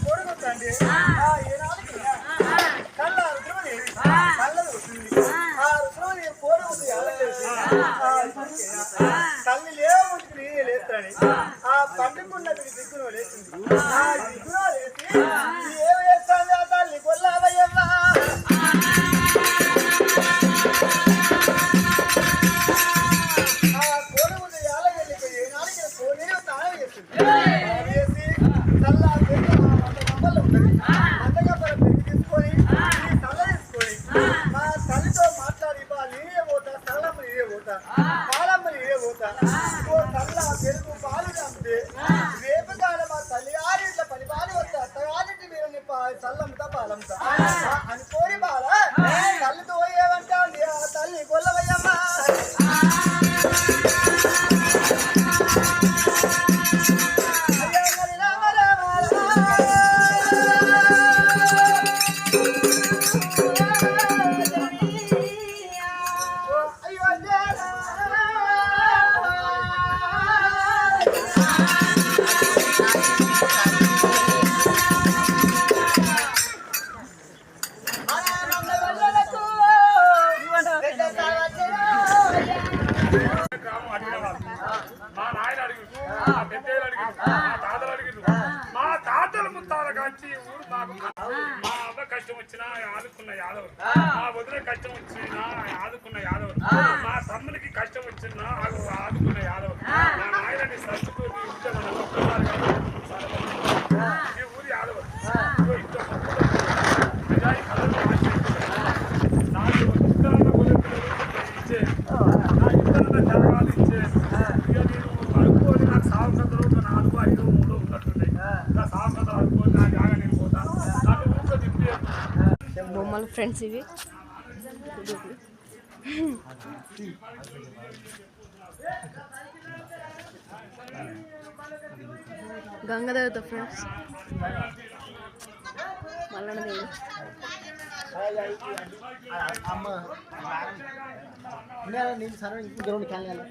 కొడుకుతండి ఈనాటికి కళ్ళ రుద్రమదేవి కళ్ళను వచ్చింది. ఆ రుద్రమదేవి కోరుకుంది తల్లి లేవుంచి నేనే లేస్తానని ఆ పండుకున్న దిగ్గును లేచింది. ఆ దిగ్గును లేచి ఏం చేస్తాను ఆ తల్లి కొల్లాదయ్యమ్మా చల్లంతా పాలంతా అని కోరి బాల తల్లితో ఏమంటాండి ఆ తల్లి కొల్లవయ్యమ్మ మా తాతలు ముత్తాల కాంచి ఊరు మాకు మా అవ్వ కష్టం వచ్చినా ఆదుకున్న యాదవ్, మా వదిన కష్టం వచ్చినా ఆదుకున్న యాదవ్, మా తమ్మునికి కష్టం వచ్చినా ఆదుకున్న యాదవ్, మా నాయనని సర్దుకుని ఈ ఊరి యాదవ్ నాకు ఉత్తరాన్న ఇచ్చే నా ఇతరుల జరగాలు ఇచ్చే ఇక నేను అనుకోని నాకు సావసంతలో 4, 5, 3 ఉన్నట్టున్నాయి. నా సావసంతలు అనుకోని నా జాగా నేను పోతాను నాకు ఊళ్ళో తిప్పి బొమ్మలు ఫ్రెండ్స్ ఇవి గంగదేవత ఫ్రెండ్స్ మల్లన్నదేవి అమ్మ నేను సరే గ్రౌండ్కి వెళ్ళాలి.